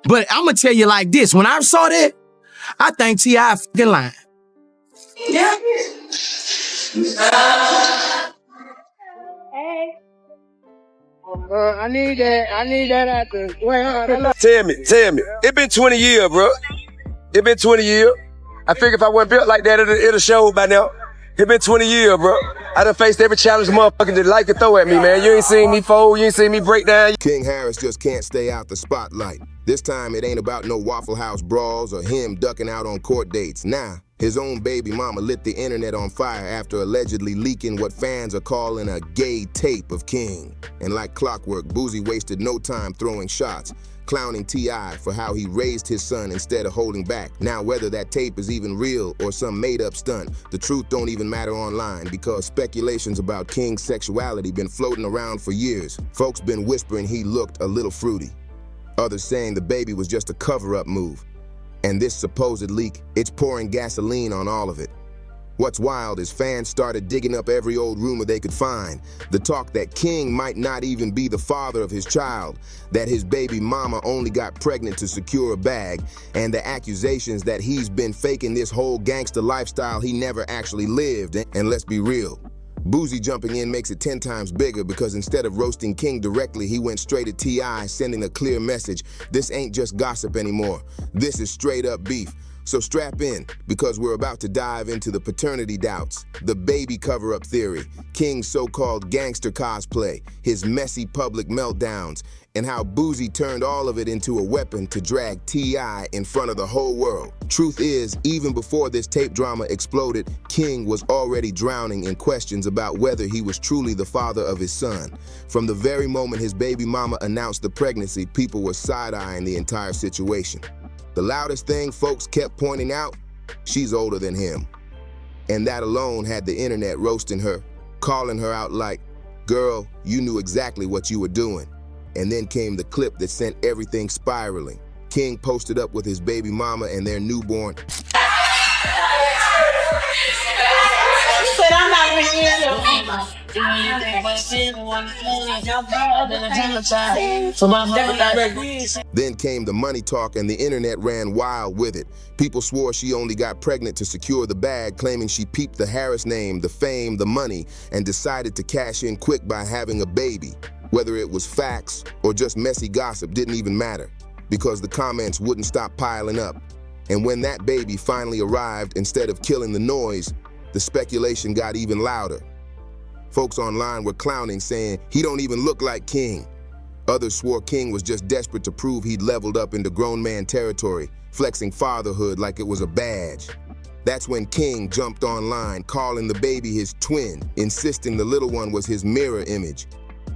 But I'm gonna tell you like this: when I saw that, I think T.I fucking lying. Yeah. I need that at the warehouse. Tell me. It been 20 years, bro. It been 20 years. I figure if I wasn't built like that, it'll show by now. It been 20 years, bro. I done faced every challenge motherfucker that like to throw at me, man. You ain't seen me fold, you ain't seen me break down. King Harris just can't stay out the spotlight. This time it ain't about no Waffle House brawls or him ducking out on court dates. Nah, his own baby mama lit the internet on fire after allegedly leaking what fans are calling a gay tape of King. And like clockwork, Boosie wasted no time throwing shots, clowning T.I for how he raised his son instead of holding back. Now, whether that tape is even real or some made-up stunt, the truth don't even matter online because speculations about King's sexuality been floating around for years. Folks been whispering he looked a little fruity. Others saying the baby was just a cover-up move. And this supposed leak, it's pouring gasoline on all of it. What's wild is fans started digging up every old rumor they could find. The talk that King might not even be the father of his child, that his baby mama only got pregnant to secure a bag, and the accusations that he's been faking this whole gangster lifestyle he never actually lived. And let's be real, Boosie jumping in makes it 10 times bigger because instead of roasting King directly, he went straight at T.I, sending a clear message. This ain't just gossip anymore. This is straight up beef. So strap in, because we're about to dive into the paternity doubts, the baby cover-up theory, King's so-called gangster cosplay, his messy public meltdowns, and how Boosie turned all of it into a weapon to drag T.I in front of the whole world. Truth is, even before this tape drama exploded, King was already drowning in questions about whether he was truly the father of his son. From the very moment his baby mama announced the pregnancy, people were side-eyeing the entire situation. The loudest thing folks kept pointing out, she's older than him. And that alone had the internet roasting her, calling her out like, girl, you knew exactly what you were doing. And then came the clip that sent everything spiraling. King posted up with his baby mama and their newborn. Then came the money talk and the internet ran wild with it. People swore she only got pregnant to secure the bag, claiming she peeped the Harris name, the fame, the money, and decided to cash in quick by having a baby. Whether it was facts or just messy gossip didn't even matter, because the comments wouldn't stop piling up. And when that baby finally arrived, instead of killing the noise, the speculation got even louder. Folks online were clowning, saying he don't even look like King. Others swore King was just desperate to prove he'd leveled up into grown man territory, flexing fatherhood like it was a badge. That's when King jumped online, calling the baby his twin, insisting the little one was his mirror image.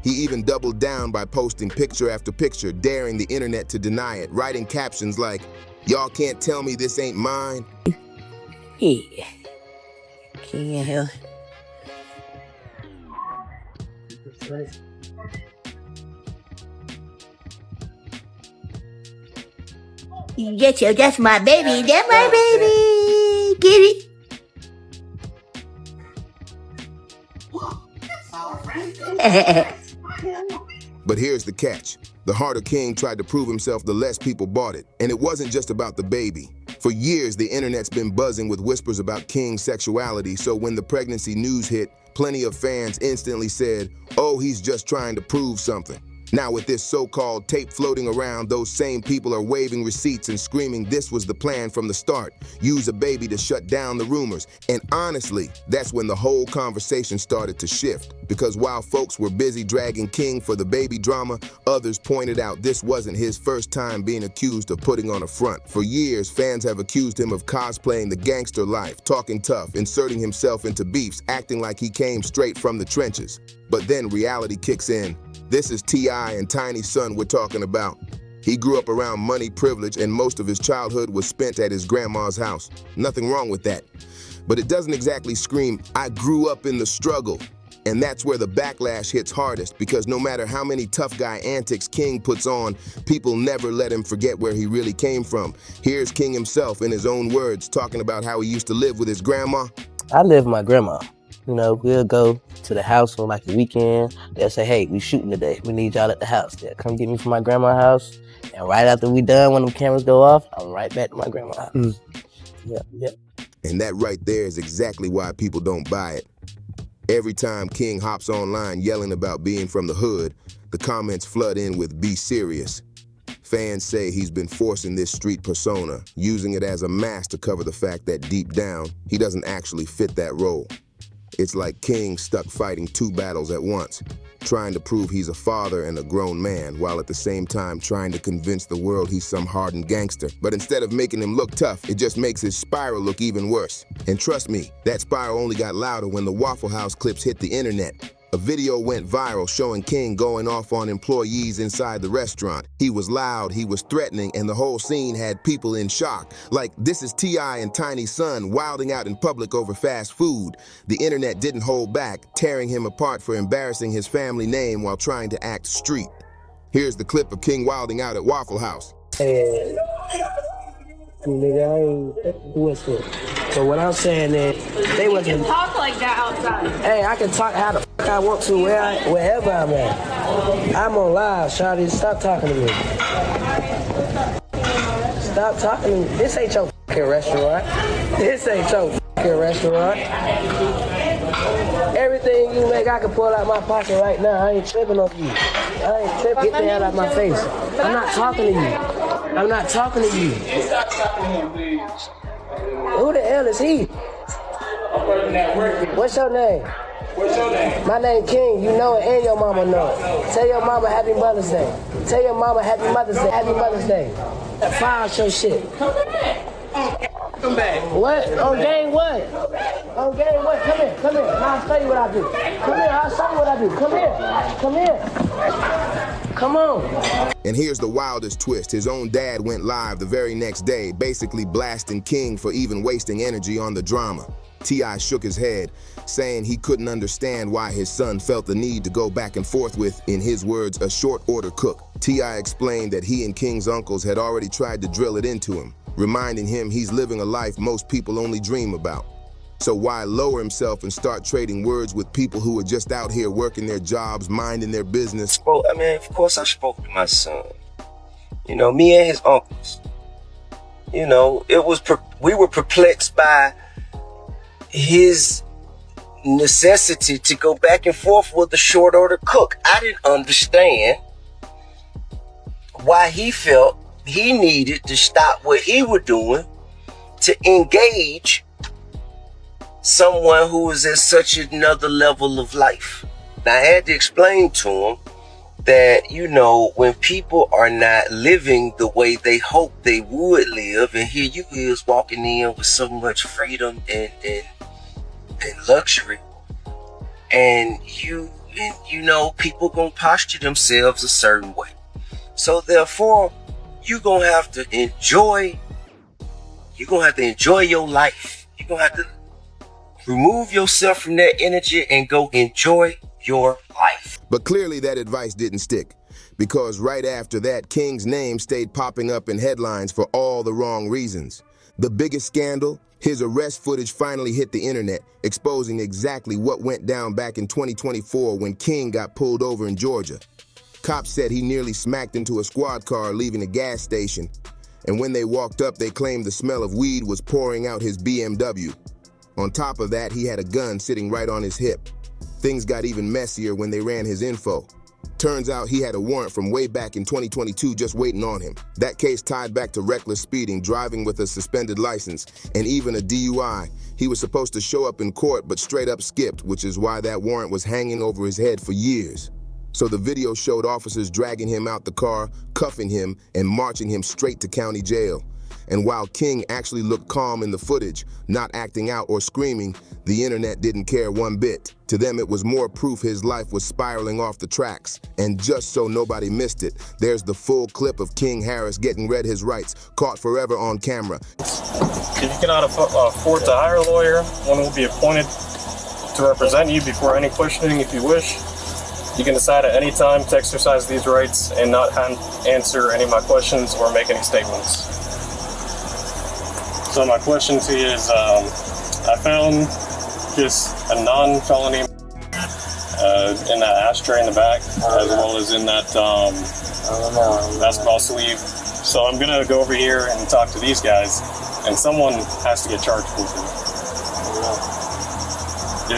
He even doubled down by posting picture after picture, daring the internet to deny it, writing captions like, "Y'all can't tell me this ain't mine." Yeah. King in here. Get you, that's my baby, that's my baby. Get it? But here's the catch. The harder King tried to prove himself, the less people bought it. And it wasn't just about the baby. For years, the internet's been buzzing with whispers about King's sexuality, so when the pregnancy news hit, plenty of fans instantly said, oh, he's just trying to prove something. Now with this so-called tape floating around, those same people are waving receipts and screaming this was the plan from the start. Use a baby to shut down the rumors. And honestly, that's when the whole conversation started to shift. Because while folks were busy dragging King for the baby drama, others pointed out this wasn't his first time being accused of putting on a front. For years, fans have accused him of cosplaying the gangster life, talking tough, inserting himself into beefs, acting like he came straight from the trenches. But then reality kicks in. This is T.I and Tiny's son we're talking about. He grew up around money, privilege, and most of his childhood was spent at his grandma's house. Nothing wrong with that. But it doesn't exactly scream, I grew up in the struggle. And that's where the backlash hits hardest, because no matter how many tough guy antics King puts on, people never let him forget where he really came from. Here's King himself in his own words, talking about how he used to live with his grandma. I live with my grandma. You know, we'll go to the house on like a weekend. They'll say, hey, we shooting today. We need y'all at the house. They'll come get me from my grandma's house. And right after we done, when them cameras go off, I'm right back to my grandma's house. Yep. And that right there is exactly why people don't buy it. Every time King hops online yelling about being from the hood, the comments flood in with "be serious." Fans say he's been forcing this street persona, using it as a mask to cover the fact that deep down, he doesn't actually fit that role. It's like King stuck fighting two battles at once, trying to prove he's a father and a grown man, while at the same time trying to convince the world he's some hardened gangster. But instead of making him look tough, it just makes his spiral look even worse. And trust me, that spiral only got louder when the Waffle House clips hit the internet. A video went viral showing King going off on employees inside the restaurant. He was loud, he was threatening, and the whole scene had people in shock. Like, this is T.I and Tiny's son wilding out in public over fast food. The internet didn't hold back, tearing him apart for embarrassing his family name while trying to act street. Here's the clip of King wilding out at Waffle House. Hey, nigga, I ain't what's it. So what I'm saying is, they wasn't talk like that outside. Hey, I can talk how the fuck I want to wherever I'm at. I'm on live, shawty. Stop talking to me. Stop talking to me. This ain't your fucking restaurant. This ain't your fucking restaurant. Everything you make, I can pull out my pocket right now. I ain't tripping on you. I ain't tripping. Get the hell out of my face. I'm not talking to you. I'm not talking to you. Stop talking to him, please. Who the hell is he? What's your name? What's your name? My name King. You know it and your mama know it. Tell your mama Happy Mother's Day. Tell your mama Happy Mother's Day. Happy Mother's Day. File out your shit. Come back. What? On game what? On game what? Come here. Come here. I'll show you what I do. Come here. I'll show you what I do. Come here. Come here. Come on. And here's the wildest twist. His own dad went live the very next day, basically blasting King for even wasting energy on the drama. T.I shook his head, saying he couldn't understand why his son felt the need to go back and forth with, in his words, a short order cook. T.I explained that he and King's uncles had already tried to drill it into him, reminding him he's living a life most people only dream about. So why lower himself and start trading words with people who are just out here working their jobs, minding their business? Well, I mean, of course I spoke to my son. You know, me and his uncles. You know, we were perplexed by his necessity to go back and forth with a short order cook. I didn't understand why he felt he needed to stop what he was doing to engage someone who was at such another level of life. Now, I had to explain to him that, you know, when people are not living the way they hope they would live, and here you is walking in with so much freedom and luxury, and you know, people gonna posture themselves a certain way. So therefore, you're gonna have to enjoy your life. You're gonna have to remove yourself from that energy and go enjoy your life. But clearly that advice didn't stick, because right after that, King's name stayed popping up in headlines for all the wrong reasons. The biggest scandal? His arrest footage finally hit the internet, exposing exactly what went down back in 2024 when King got pulled over in Georgia. Cops said he nearly smacked into a squad car leaving a gas station, and when they walked up, they claimed the smell of weed was pouring out his BMW. On top of that, he had a gun sitting right on his hip. Things got even messier when they ran his info. Turns out he had a warrant from way back in 2022 just waiting on him. That case tied back to reckless speeding, driving with a suspended license, and even a DUI. He was supposed to show up in court but straight up skipped, which is why that warrant was hanging over his head for years. So the video showed officers dragging him out the car, cuffing him, and marching him straight to county jail. And while King actually looked calm in the footage, not acting out or screaming, the internet didn't care one bit. To them, it was more proof his life was spiraling off the tracks. And just so nobody missed it, there's the full clip of King Harris getting read his rights, caught forever on camera. If you cannot afford to hire a lawyer, one will be appointed to represent you before any questioning if you wish. You can decide at any time to exercise these rights and not answer any of my questions or make any statements. So my question to you is, I found just a non-felony in that ashtray in the back, as well as in that don't know. Basketball sleeve. So I'm gonna go over here and talk to these guys, and someone has to get charged with it.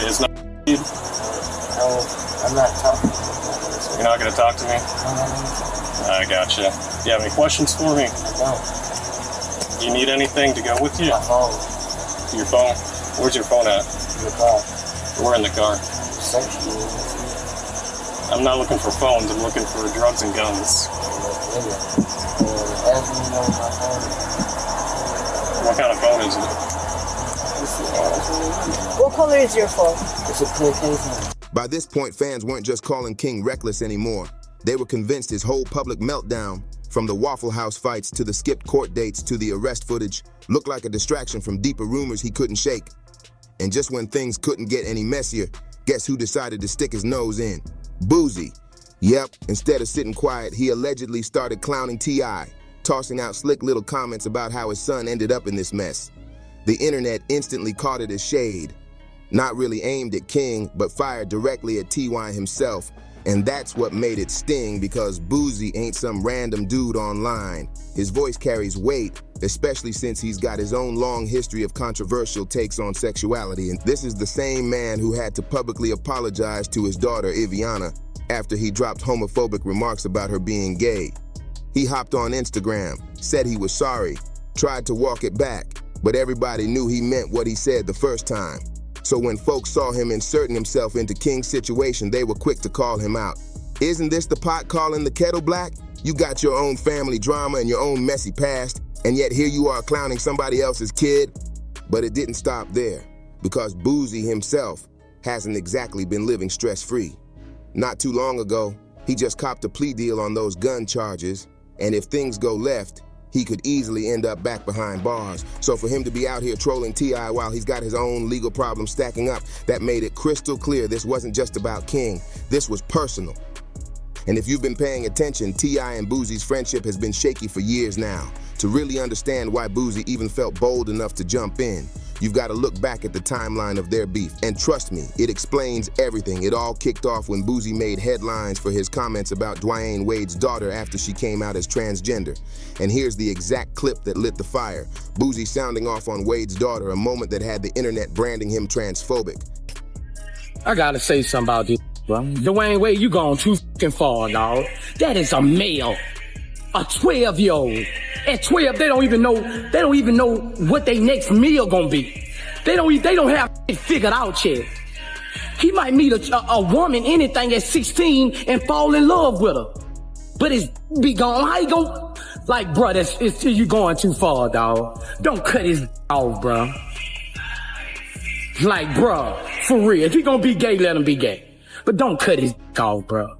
It's not you. No, I'm not talking to you. You're not gonna talk to me? I gotcha. Do you have any questions for me? No. Do you need anything to go with you? My phone. Your phone? Where's your phone at? In the car. We're in the car. Sexual. I'm not looking for phones, I'm looking for drugs and guns. As you know, my phone. What kind of phone is it? What color is your phone? It's a clear case. By this point, fans weren't just calling King reckless anymore. They were convinced his whole public meltdown, from the Waffle House fights to the skipped court dates to the arrest footage, looked like a distraction from deeper rumors he couldn't shake. And just when things couldn't get any messier, guess who decided to stick his nose in? Boosie. Yep, instead of sitting quiet, he allegedly started clowning T.I., tossing out slick little comments about how his son ended up in this mess. The internet instantly caught it as shade. Not really aimed at King, but fired directly at T.Y. himself. And that's what made it sting, because Boosie ain't some random dude online. His voice carries weight, especially since he's got his own long history of controversial takes on sexuality. And this is the same man who had to publicly apologize to his daughter, Iviana, after he dropped homophobic remarks about her being gay. He hopped on Instagram, said he was sorry, tried to walk it back, but everybody knew he meant what he said the first time. So when folks saw him inserting himself into King's situation, they were quick to call him out. Isn't this the pot calling the kettle black? You got your own family drama and your own messy past, and yet here you are clowning somebody else's kid? But it didn't stop there, because Boosie himself hasn't exactly been living stress-free. Not too long ago, he just copped a plea deal on those gun charges, and if things go left, he could easily end up back behind bars. So for him to be out here trolling T.I. while he's got his own legal problems stacking up, that made it crystal clear this wasn't just about King, this was personal. And if you've been paying attention, T.I. and Boosie's friendship has been shaky for years now. To really understand why Boosie even felt bold enough to jump in, you've got to look back at the timeline of their beef. And trust me, it explains everything. It all kicked off when Boosie made headlines for his comments about Dwayne Wade's daughter after she came out as transgender. And here's the exact clip that lit the fire. Boosie sounding off on Wade's daughter, a moment that had the internet branding him transphobic. I gotta say something about this, bro. Dwayne Wade, you gone too fucking far, dog. That is a male. A 12-year-old. At 12, they don't even know what their next meal gonna be. They don't have it figured out yet. He might meet a woman, anything at 16 and fall in love with her. But it's be gone. How you gonna, like, bruh, you going too far, dog. Don't cut his off, bruh. Like, bruh, for real. If he gonna be gay, let him be gay. But don't cut his off, bruh.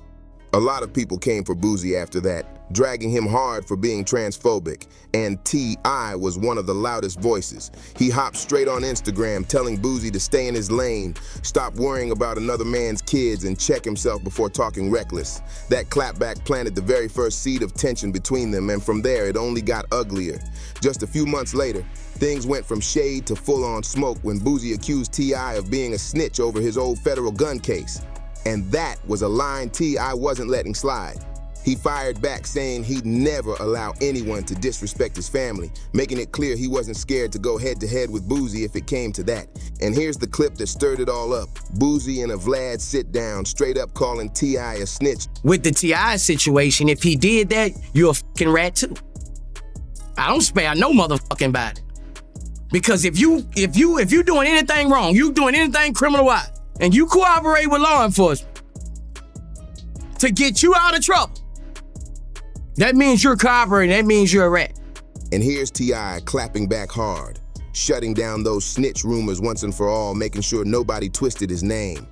A lot of people came for Boosie after that, dragging him hard for being transphobic, and T.I. was one of the loudest voices. He hopped straight on Instagram telling Boosie to stay in his lane, stop worrying about another man's kids, and check himself before talking reckless. That clapback planted the very first seed of tension between them, and from there it only got uglier. Just a few months later, things went from shade to full-on smoke when Boosie accused T.I. of being a snitch over his old federal gun case. And that was a line T.I. wasn't letting slide. He fired back saying he'd never allow anyone to disrespect his family, making it clear he wasn't scared to go head-to-head with Boosie if it came to that. And here's the clip that stirred it all up. Boosie and a Vlad sit down, straight up calling T.I. a snitch. With the T.I. situation, if he did that, you're a fucking rat too. I don't spare no motherfucking body. Because if you doing anything wrong, you doing anything criminal-wise, and you cooperate with law enforcement to get you out of trouble, that means you're cooperating, that means you're a rat. And here's T.I. clapping back hard, shutting down those snitch rumors once and for all, making sure nobody twisted his name.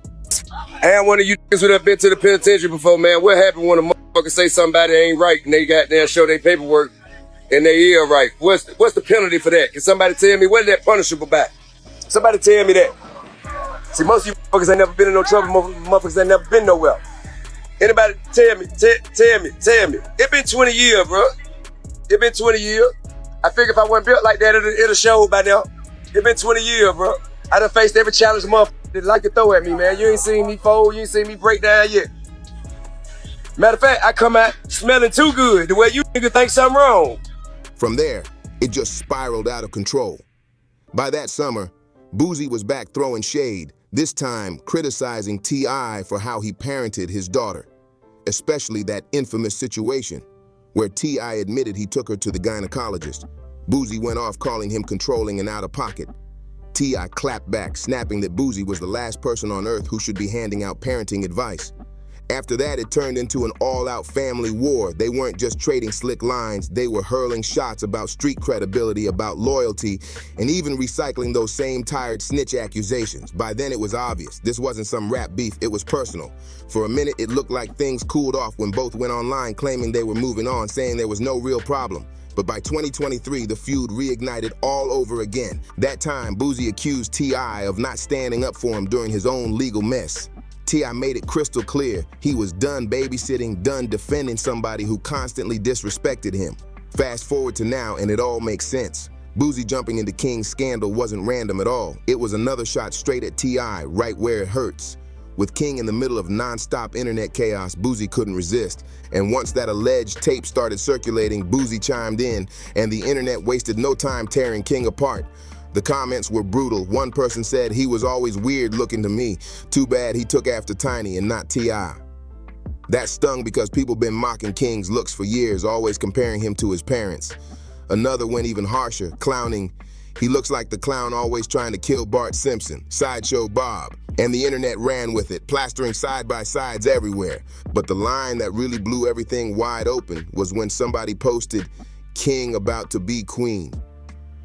And one of you niggas would have been to the penitentiary before, man. What happened when a motherfucker say somebody ain't right and they goddamn show their paperwork and they ear right? What's the penalty for that? Can somebody tell me what is that punishable by? Somebody tell me that. See, most of you motherfuckers ain't never been in no trouble, motherfuckers ain't never been nowhere. Anybody tell me. It been 20 years, bro. It been 20 years. I figure if I wasn't built like that, it'll show by now. It been 20 years, bro. I done faced every challenge motherfucker that like to throw at me, man. You ain't seen me fold, you ain't seen me break down yet. Matter of fact, I come out smelling too good, the way you nigga think something wrong. From there, it just spiraled out of control. By that summer, Boosie was back throwing shade, this time criticizing T.I. for how he parented his daughter, especially that infamous situation where T.I. admitted he took her to the gynecologist. Boosie went off calling him controlling and out of pocket. T.I. clapped back, snapping that Boosie was the last person on earth who should be handing out parenting advice. After that, it turned into an all-out family war. They weren't just trading slick lines, they were hurling shots about street credibility, about loyalty, and even recycling those same tired snitch accusations. By then it was obvious, this wasn't some rap beef, it was personal. For a minute, it looked like things cooled off when both went online claiming they were moving on, saying there was no real problem. But by 2023, the feud reignited all over again. That time, Boosie accused T.I. of not standing up for him during his own legal mess. T.I. made it crystal clear he was done babysitting, done defending somebody who constantly disrespected him. Fast forward to now, and it all makes sense. Boosie jumping into King's scandal wasn't random at all. It was another shot straight at T.I., right where it hurts. With King in the middle of non-stop internet chaos, Boosie couldn't resist. And once that alleged tape started circulating, Boosie chimed in, and the internet wasted no time tearing King apart. The comments were brutal. One person said he was always weird looking to me. Too bad he took after Tiny and not T.I. That stung because people been mocking King's looks for years, always comparing him to his parents. Another went even harsher, clowning, "He looks like the clown always trying to kill Bart Simpson, Sideshow Bob." And the internet ran with it, plastering side-by-sides everywhere. But the line that really blew everything wide open was when somebody posted, "King about to be queen."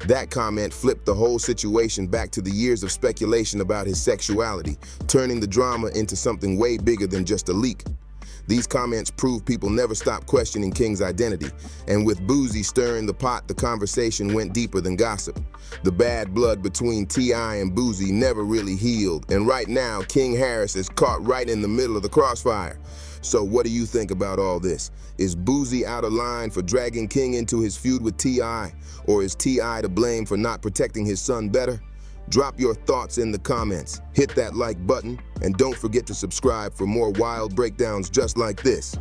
That comment flipped the whole situation back to the years of speculation about his sexuality, turning the drama into something way bigger than just a leak. These comments prove people never stopped questioning King's identity, and with Boosie stirring the pot, the conversation went deeper than gossip. The bad blood between T.I. and Boosie never really healed, and right now, King Harris is caught right in the middle of the crossfire. So what do you think about all this? Is Boosie out of line for dragging King into his feud with T.I., or is T.I. to blame for not protecting his son better? Drop your thoughts in the comments, hit that like button, and don't forget to subscribe for more wild breakdowns just like this.